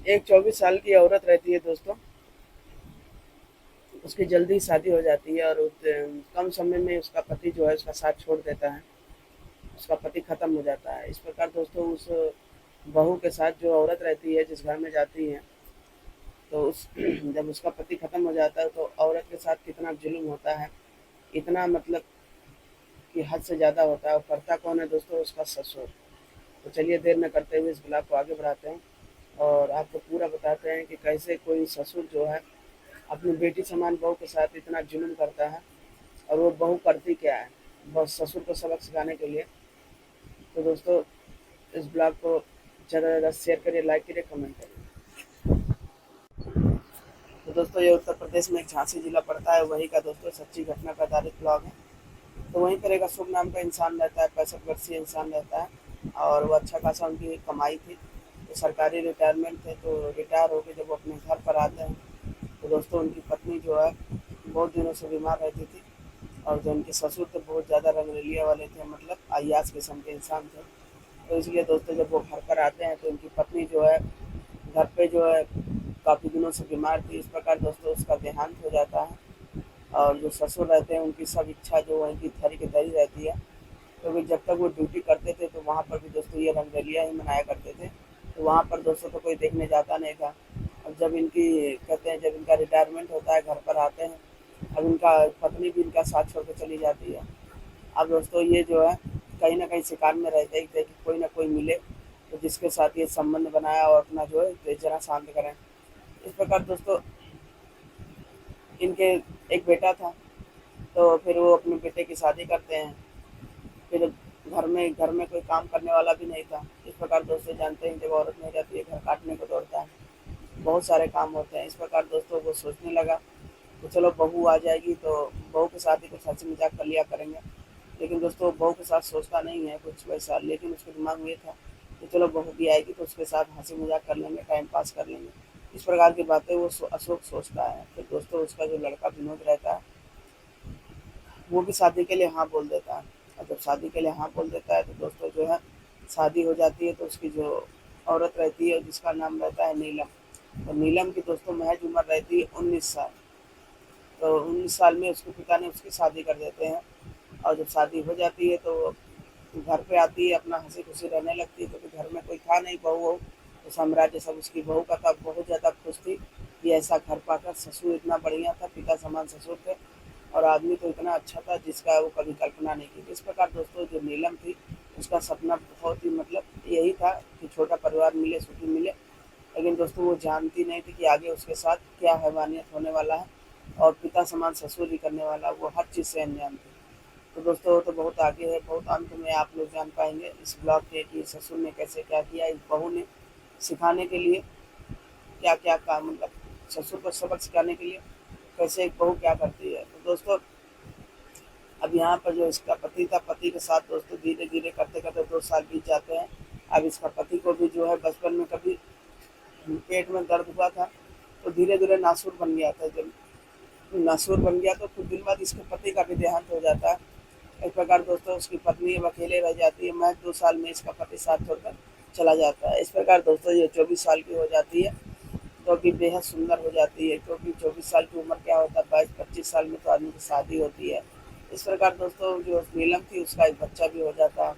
एक 24 साल की औरत रहती है दोस्तों, उसकी जल्दी शादी हो जाती है और कम समय में उसका पति जो है उसका साथ छोड़ देता है, उसका पति खत्म हो जाता है। इस प्रकार दोस्तों उस बहू के साथ जो औरत रहती है जिस घर में जाती है, तो उस जब उसका पति खत्म हो जाता है तो औरत के साथ कितना जुल्म होता है, इतना मतलब कि हद से ज़्यादा होता है। और करता कौन है दोस्तों? उसका ससुर। तो चलिए देर न करते हुए इस ब्लॉग को आगे बढ़ाते हैं और आपको पूरा बताते हैं कि कैसे कोई ससुर जो है अपनी बेटी समान बहू के साथ इतना जुल्म करता है और वो बहू करती क्या है बस ससुर को सबक सिखाने के लिए। तो दोस्तों इस ब्लॉग को ज़्यादा से ज़्यादा शेयर करिए, लाइक करिए, कमेंट करिए। तो दोस्तों ये उत्तर प्रदेश में एक झांसी जिला पड़ता है, वही का दोस्तों सच्ची घटना पर आधारित ब्लॉग है। तो वहीं पर एक अशोक नाम का इंसान रहता है, 65 वर्षीय इंसान रहता है और वो अच्छा खासा उनकी कमाई थी। तो सरकारी रिटायरमेंट थे, तो रिटायर होकर जब वो अपने घर पर आते हैं तो दोस्तों उनकी पत्नी जो है बहुत दिनों से बीमार रहती थी और जो उनके ससुर थे बहुत ज़्यादा रंगरेलिया वाले थे, मतलब अय्याश किस्म के इंसान थे। तो इसलिए दोस्तों जब वो घर पर आते हैं तो उनकी पत्नी जो है घर पे जो है काफ़ी दिनों से बीमार थी। इस प्रकार दोस्तों उसका देहांत हो जाता है और जो ससुर रहते हैं उनकी सब इच्छा जो है उनकी धरी की धरी रहती है, क्योंकि जब तक वो ड्यूटी करते थे तो वहाँ पर भी दोस्तों ये रंगरलिया ही मनाया करते थे। तो वहाँ पर दोस्तों तो कोई देखने जाता नहीं था। अब जब इनकी कहते हैं जब इनका रिटायरमेंट होता है घर पर आते हैं, अब इनका पत्नी भी इनका साथ छोड़ कर चली जाती है। अब दोस्तों ये जो है कहीं ना कहीं शिकार में रहते ही थे कि कोई ना कोई मिले तो जिसके साथ ये संबंध बनाया और अपना जो है जरा शांत करें। इस प्रकार दोस्तों इनके एक बेटा था, तो फिर वो अपने बेटे की शादी करते हैं। फिर घर में कोई काम करने वाला भी नहीं था। इस प्रकार दोस्तों जानते हैं जब औरत नहीं रहती है घर काटने को दौड़ता है, बहुत सारे काम होते हैं। इस प्रकार दोस्तों वो सोचने लगा तो चलो बहू आ जाएगी तो बहू के साथ ही कुछ हंसी मजाक कर लिया करेंगे। लेकिन दोस्तों बहू के साथ सोचता नहीं है कुछ वैसा, लेकिन उसके दिमाग में ये था कि चलो बहू भी आएगी तो उसके साथ हंसी मजाक कर लेंगे, टाइम पास कर लेंगे। इस प्रकार की बातें वो अशोक सोचता है। फिर दोस्तों उसका जो लड़का विनोद रहता है वो भी शादी के लिए हाँ बोल देता है। और जब शादी के लिए हाँ बोल देता है तो दोस्तों जो है शादी हो जाती है। तो उसकी जो औरत रहती है जिसका नाम रहता है नीलम, तो नीलम की दोस्तों महज उम्र रहती है 19 साल। तो 19 साल में उसके पिता ने उसकी शादी कर देते हैं और जब शादी हो जाती है तो घर पे आती है, अपना हंसी खुशी रहने लगती है क्योंकि घर में कोई था नहीं बहू वहू। तो साम्राज्य सब उसकी बहू का था, बहुत ज़्यादा खुश थी कि ऐसा घर पाकर। ससुर इतना बढ़िया था, पिता समान ससुर थे और आदमी तो इतना अच्छा था जिसका वो कभी कल्पना नहीं की थी। इस प्रकार दोस्तों जो नीलम थी उसका सपना बहुत ही मतलब यही था कि छोटा परिवार मिले, सुखी मिले। लेकिन दोस्तों वो जानती नहीं थी कि आगे उसके साथ क्या हैवानियत होने वाला है और पिता समान ससुर ही करने वाला, वो हर चीज़ से अनजान थी। तो दोस्तों वो तो बहुत आगे है, बहुत अंत में आप लोग जान पाएंगे इस ब्लॉग के कि ससुर ने कैसे क्या किया इस बहू ने सिखाने के लिए, क्या क्या काम मतलब ससुर को सबक सिखाने के लिए कैसे एक बहू क्या करती है। तो दोस्तों अब यहाँ पर जो इसका पति था, पति के साथ दोस्तों धीरे धीरे करते करते 2 साल बीत जाते हैं। अब इसका पति को भी जो है बचपन में कभी पेट में दर्द हुआ था तो धीरे धीरे नासूर बन गया था। जब नासूर बन गया तो कुछ दिन बाद इसके पति का भी देहांत हो जाता है। इस प्रकार दोस्तों उसकी पत्नी अब अकेले रह जाती है, महज 2 साल में इसका पति साथ छोड़कर चला जाता है। इस प्रकार दोस्तों ये 24 साल की हो जाती है, जो कि बेहद सुंदर हो जाती है, क्योंकि 24 साल की उम्र क्या होता है, 22-25 साल में तो आदमी की शादी होती है। इस प्रकार दोस्तों जो नीलम थी उसका एक बच्चा भी हो जाता है।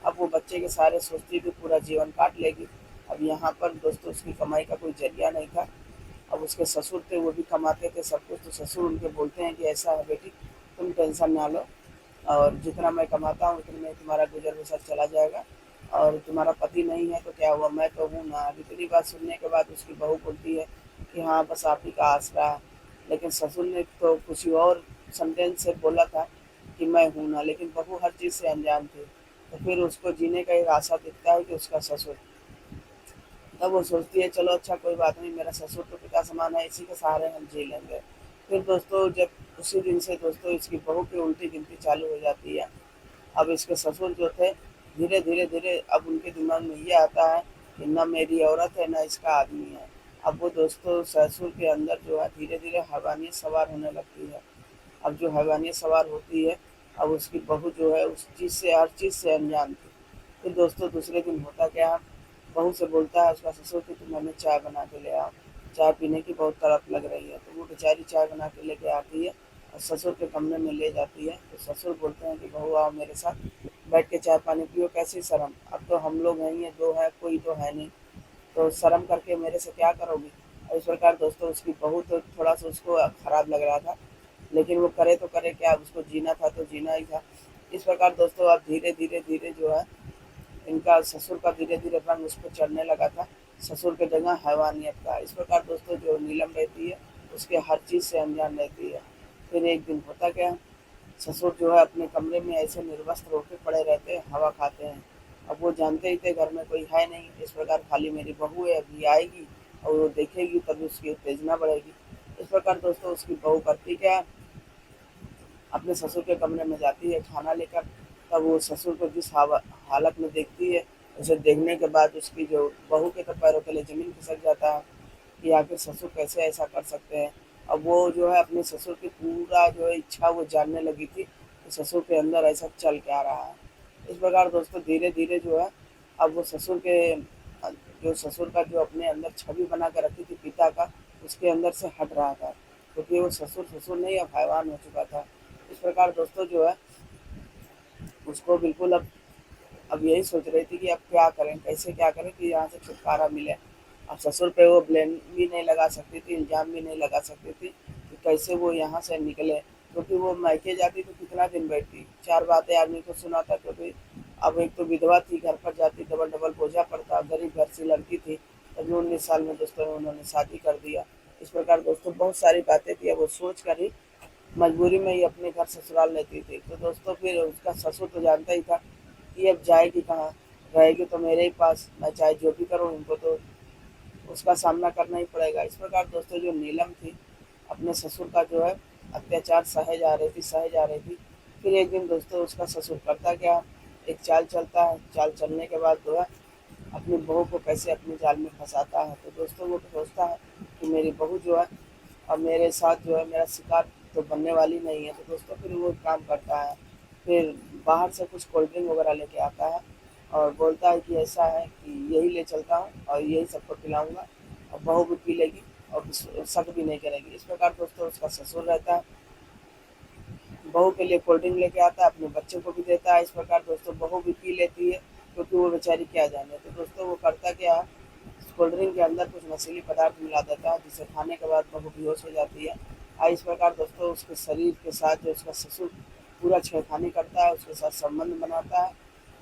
अब वो बच्चे के सारे सोचती थी पूरा जीवन काट लेगी। अब यहाँ पर दोस्तों उसकी कमाई का कोई जरिया नहीं था। अब उसके ससुर थे वो भी कमाते थे सब कुछ, तो ससुर उनके बोलते हैं कि ऐसा है बेटी तुम टेंशन ना लो और जितना मैं कमाता हूँ उतने में तुम्हारा गुजर बसर चला जाएगा और तुम्हारा पति नहीं है तो क्या हुआ, मैं तो हूँ ना। अब इतनी बात सुनने के बाद उसकी बहू बोलती है कि हाँ बस आप ही का आसरा है। लेकिन ससुर ने तो कुछ और सेंटेंस से बोला था कि मैं हूँ ना, लेकिन बहू हर चीज़ से अनजान थी। तो फिर उसको जीने का एक आशा दिखता है कि उसका ससुर, तब वो सोचती है चलो अच्छा कोई बात नहीं, मेरा ससुर तो पिता समान है, इसी के सहारे हम जी लेंगे। फिर दोस्तों जब उसी दिन से दोस्तों इसकी बहू की उल्टी गिनती चालू हो जाती है। अब इसके ससुर जो थे धीरे धीरे धीरे अब उनके दिमाग में ये आता है कि न मेरी औरत है न इसका आदमी है। अब वो दोस्तों ससुर के अंदर जो है धीरे धीरे हैवानियत सवार होने लगती है। अब जो हैवानियत सवार होती है, अब उसकी बहू जो है उस चीज़ से हर चीज़ से अनजान थी। फिर दोस्तों दूसरे दिन होता क्या है बहू से बोलता है उसका ससुर कि तुम हमें चाय बना के ले आओ, चाय पीने की बहुत तड़प लग रही है। तो वो बेचारी चाय बना के लेके आती है और ससुर के कमरे में ले जाती है। तो ससुर बोलते हैं कि बहू आओ मेरे साथ बैठ के चाय पानी पियो, कैसी शर्म, अब तो हम लोग हैं, ये दो है, कोई तो है नहीं, तो शर्म करके मेरे से क्या करोगी। और इस प्रकार दोस्तों उसकी बहू तो थोड़ा सा उसको खराब लग रहा था, लेकिन वो करे तो करे क्या, उसको जीना था तो जीना ही था। इस प्रकार दोस्तों अब धीरे धीरे धीरे जो है इनका ससुर का धीरे धीरे रंग उस पर चढ़ने लगा था, ससुर के जगह हैवानियत का। इस प्रकार दोस्तों जो नीलम रहती है उसके हर चीज़ से अनजान रहती है। फिर एक दिन होता क्या, ससुर जो है अपने कमरे में ऐसे निर्वस्त्र होकर पड़े रहते हैं, हवा खाते हैं। अब वो जानते ही थे घर में कोई है नहीं, इस प्रकार खाली मेरी बहू है, अभी आएगी और वो देखेगी तभी उसकी उत्तेजना बढ़ेगी। इस प्रकार दोस्तों उसकी बहू करती क्या, अपने ससुर के कमरे में जाती है खाना लेकर। तब वो ससुर को जिस हालत में देखती है, उसे देखने के बाद उसकी जो बहू के तो पैरों तले जमीन खिसक जाता है कि आखिर ससुर कैसे ऐसा कर सकते हैं। अब वो जो है अपने ससुर की पूरा जो है इच्छा वो जानने लगी थी कि ससुर के अंदर ऐसा चल क्या रहा है। इस प्रकार दोस्तों धीरे धीरे जो है अब वो ससुर के जो ससुर का जो अपने अंदर छवि बना कर रखी थी पिता का, उसके अंदर से हट रहा था, क्योंकि वो ससुर ससुर नहीं अब हैवान हो चुका था। इस प्रकार दोस्तों जो है उसको बिल्कुल अब यही सोच रही थी कि अब क्या करें, कैसे क्या करें कि यहाँ से छुटकारा मिले। अब ससुर पे वो ब्लेम भी नहीं लगा सकती थी, इल्ज़ाम भी नहीं लगा सकती थी कि कैसे वो यहाँ से निकले, क्योंकि वो मायके जाती तो कितना दिन बैठती, चार बातें आदमी को सुनाता, क्योंकि अब एक तो विधवा थी, घर पर जाती डबल डबल बोझा पड़ता, गरीब घर से लड़की थी, तभी 19 साल में दोस्तों उन्होंने शादी कर दिया। इस प्रकार दोस्तों बहुत सारी बातें थी, अब वो सोच कर ही मजबूरी में ही अपने घर ससुराल लेती थी। तो दोस्तों फिर उसका ससुर तो जानता ही था कि अब जाएगी कहाँ, रहेगी तो मेरे ही पास, मैं चाहे जो भी करूँ इनको तो उसका सामना करना ही पड़ेगा। इस प्रकार दोस्तों जो नीलम थी अपने ससुर का जो है अत्याचार सहे जा रही थी, सहे जा रही थी। फिर एक दिन दोस्तों उसका ससुर करता क्या, एक चाल चलता है, चाल चलने के बाद जो है अपनी बहू को कैसे अपने जाल में फंसाता है। तो दोस्तों वो सोचता है कि मेरी बहू जो है और मेरे साथ जो है मेरा शिकार तो बनने वाली नहीं है। तो दोस्तों फिर वो एक काम करता है, फिर बाहर से कुछ कोल्ड ड्रिंक वगैरह लेके आता है और बोलता है कि ऐसा है कि यही ले चलता हूँ और यही सबको पिलाऊंगा और बहू भी पी लेगी और शक भी नहीं करेगी। इस प्रकार दोस्तों उसका ससुर रहता है, बहू के लिए कोल्ड ड्रिंक लेके आता है, अपने बच्चे को भी देता है। इस प्रकार दोस्तों बहू भी पी लेती है, क्योंकि वो बेचारी क्या जाने। तो दोस्तों वो करता क्या है, कोल्ड ड्रिंक के अंदर कुछ नशीली पदार्थ मिला देता है, जिसे खाने के बाद बहू बेहोश हो जाती है। इस प्रकार दोस्तों उसके शरीर के साथ जो उसका ससुर पूरा छेड़खानी करता है, उसके साथ संबंध बनाता है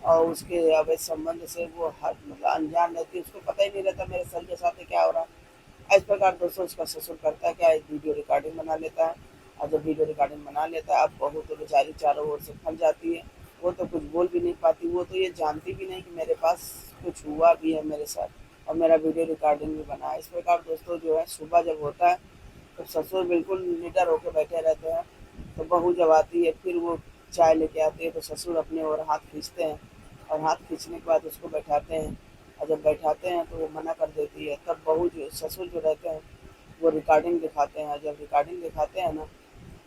और उसके अवैध संबंध से वो हर मतलब अनजान रहती है, उसको पता ही नहीं रहता मेरे सर के साथ क्या हो रहा है। इस प्रकार दोस्तों उसका ससुर करता है क्या, एक वीडियो रिकॉर्डिंग बना लेता है और जब वीडियो रिकॉर्डिंग बना लेता है अब बहू तो बेचारी चारों ओर से फंस जाती है, वो तो कुछ बोल भी नहीं पाती, वो तो ये जानती भी नहीं कि मेरे पास कुछ हुआ भी है मेरे साथ और मेरा वीडियो रिकॉर्डिंग भी बना है। इस प्रकार दोस्तों जो है सुबह जब होता है तो ससुर बिल्कुल निडर होकर बैठे रहते हैं। तो बहू जब आती है फिर वो चाय लेके आती है, तो ससुर अपने और हाथ खींचते हैं और हाथ खींचने के बाद उसको बैठाते हैं और जब बैठाते हैं तो वो मना कर देती है। तब बहू जो ससुर जो रहते हैं वो रिकॉर्डिंग दिखाते हैं और जब रिकॉर्डिंग दिखाते हैं ना,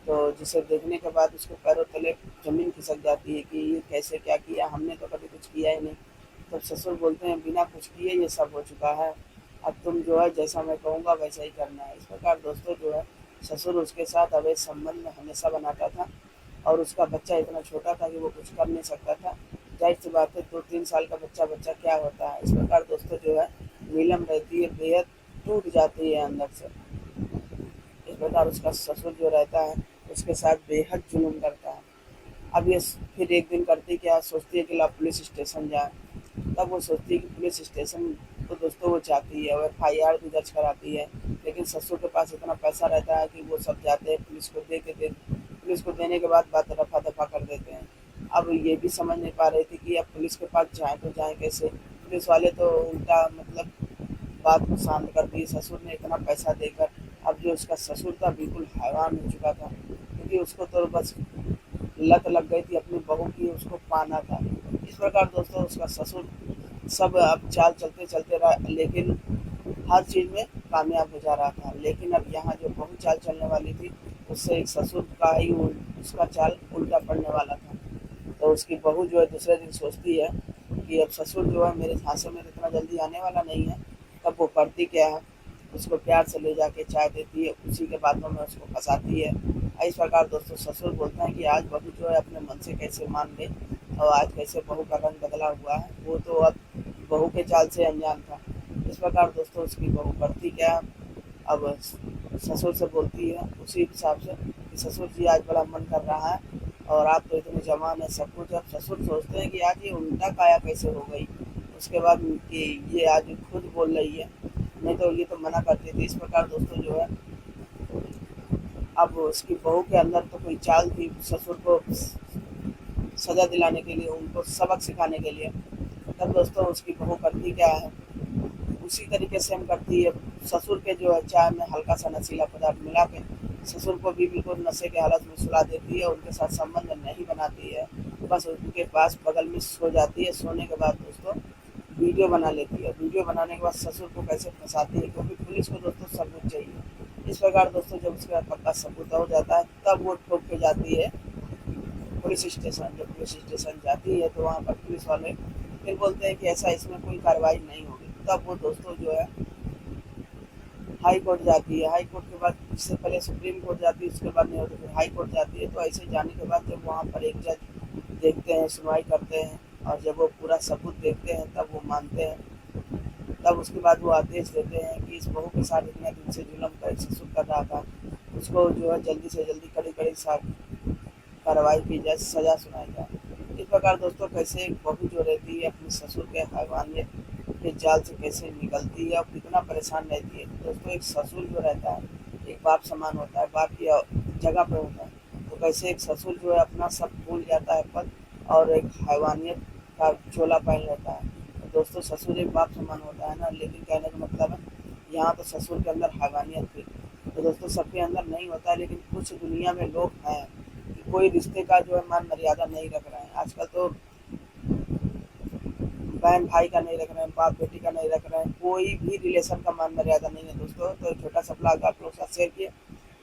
तो जिसे देखने के बाद उसके पैरों तले ज़मीन खिसक जाती है कि ये कैसे क्या किया, हमने तो कभी कुछ किया ही नहीं। तब ससुर बोलते हैं बिना कुछ किए ये सब हो चुका है, अब तुम जो है जैसा मैं कहूँगा वैसा ही करना है। इस प्रकार दोस्तों जो है ससुर उसके साथ अवैध संबंध में हमेशा बनाता था और उसका बच्चा इतना छोटा था कि वो कुछ कर नहीं सकता था। जाहिर सी बात है 2-3 साल का बच्चा बच्चा क्या होता है। इस प्रकार दोस्तों जो है नीलम रहती है बेहद टूट जाती है अंदर से। इस प्रकार उसका ससुर जो रहता है उसके साथ बेहद जुल्म करता है। अब ये फिर एक दिन करती क्या, सोचती है कि ला पुलिस स्टेशन जाए। तब वो सोचती है कि पुलिस स्टेशन तो दोस्तों वो जाती है और FIR भी दर्ज कराती है, लेकिन ससुर के पास इतना पैसा रहता है कि वो सब जाते हैं पुलिस को देने के बाद बात रफा दफा कर देते हैं। अब ये भी समझ नहीं पा रही थी कि अब पुलिस के पास जाएँ तो जाएँ कैसे, पुलिस वाले तो उल्टा मतलब बात को शांत कर दी ससुर ने इतना पैसा देकर। अब जो उसका ससुर था बिल्कुल हैरान हो चुका था, क्योंकि उसको तो बस लत लग गई थी अपनी बहू की, उसको पाना था। इस प्रकार दोस्तों उसका ससुर सब अब चाल चलते चलते रहा, लेकिन हर चीज़ में कामयाब हो जा रहा था। लेकिन अब यहाँ जो बहू चाल चलने वाली थी उससे एक ससुर का ही उसका चाल उल्टा पड़ने वाला था। तो उसकी बहू जो है दूसरे दिन सोचती है कि अब ससुर जो है मेरे झांसे में इतना जल्दी आने वाला नहीं है। तब वो करती क्या है, उसको प्यार से ले जाके चाय देती है, उसी के बातों में उसको फँसाती है। इस प्रकार दोस्तों ससुर बोलते हैं कि आज बहू जो है अपने मन से कैसे मान गई और आज कैसे बहू का रंग बदला हुआ है, वो तो अब बहू के चाल से अनजान था। इस प्रकार दोस्तों उसकी बहू करती क्या है, अब ससुर से बोलती है उसी हिसाब से कि ससुर जी आज बड़ा मन कर रहा है और आप तो इतने जवान हैं सब कुछ। अब ससुर सोचते हैं कि आज ये उल्टा काया कैसे हो गई, उसके बाद कि ये आज खुद बोल रही है, नहीं तो ये तो मना करती थी। इस प्रकार दोस्तों जो है अब उसकी बहू के अंदर तो कोई चाल थी ससुर को सजा दिलाने के लिए, उनको सबक सिखाने के लिए। तब दोस्तों उसकी बहू करती क्या है, उसी तरीके से हम करती है। ससुर के जो है चाय में हल्का सा नशीला पदार्थ मिला के ससुर को भी बिल्कुल नशे के हालत में सुला देती है, उनके साथ संबंध नहीं बनाती है, बस उनके पास बगल में सो जाती है। सोने के बाद दोस्तों वीडियो बना लेती है। वीडियो बनाने के बाद ससुर को कैसे फंसाती है, क्योंकि पुलिस को दोस्तों सबूत चाहिए। इस प्रकार दोस्तों जब उसके बाद पक्का सबूत हो जाता है तब वो ठोक के जाती है पुलिस स्टेशन। जब पुलिस स्टेशन जाती है तो वहाँ पर पुलिस वाले फिर बोलते हैं कि ऐसा इसमें कोई कार्रवाई नहीं होगी। तब वो दोस्तों जो है हाई कोर्ट जाती है। हाई कोर्ट के बाद इससे पहले सुप्रीम कोर्ट जाती है, उसके बाद नहीं होती, फिर हाई कोर्ट जाती है। तो ऐसे जाने के बाद जब वहाँ पर एक जज देखते हैं, सुनवाई करते हैं और जब वो पूरा सबूत देखते हैं तब वो मानते हैं। तब उसके बाद वो आदेश देते हैं कि इस बहू के साथ इतने दिन से जुल्म का ससुर कर रहा था, उसको जो है जल्दी से जल्दी कड़ी कड़ी कार्रवाई की जाए, सजा सुनाई जाए। इस प्रकार दोस्तों कैसे एक बहू जो रहती है अपने ससुर के हैवानियत के जाल से कैसे निकलती है और कितना परेशान रहती है। दोस्तों एक ससुर जो रहता है एक बाप समान होता है, बाप की जगह पर होता है। तो कैसे एक ससुर जो है अपना सब भूल जाता है पद और एक हैवानियत का चोला पहन लेता है। तो दोस्तों ससुर एक बाप समान होता है ना, लेकिन कहने का मतलब है यहाँ तो ससुर के अंदर हैवानियत थी। तो दोस्तों सबके अंदर नहीं होता है, लेकिन कुछ दुनिया में लोग हैं कि कोई रिश्ते का जो है मान मर्यादा नहीं रख रहे हैं। आजकल तो बहन भाई का नहीं रख रहे हैं, बाप बेटी का नहीं रख रहे हैं, कोई भी रिलेशन का मान मर्यादा नहीं है दोस्तों। तो एक छोटा सा ब्लॉग आप लोग के साथ शेयर किए,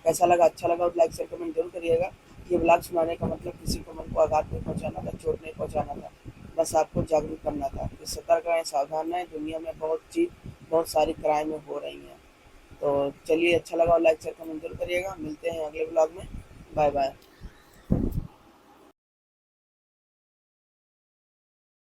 कैसा लगा, अच्छा लगा तो लाइक शेयर कमेंट जरूर करिएगा। ये ब्लॉग सुनाने का मतलब किसी को मन को आघात नहीं पहुंचाना था, चोट नहीं पहुंचाना था, बस आपको जागरूक करना था कि सतर्क रहें, सावधान रहें। दुनिया में बहुत सारी क्राइम हो रही हैं। तो चलिए अच्छा लगा और लाइक शेयर कमेंट जरूर करिएगा। मिलते हैं अगले ब्लॉग में। Bye bye.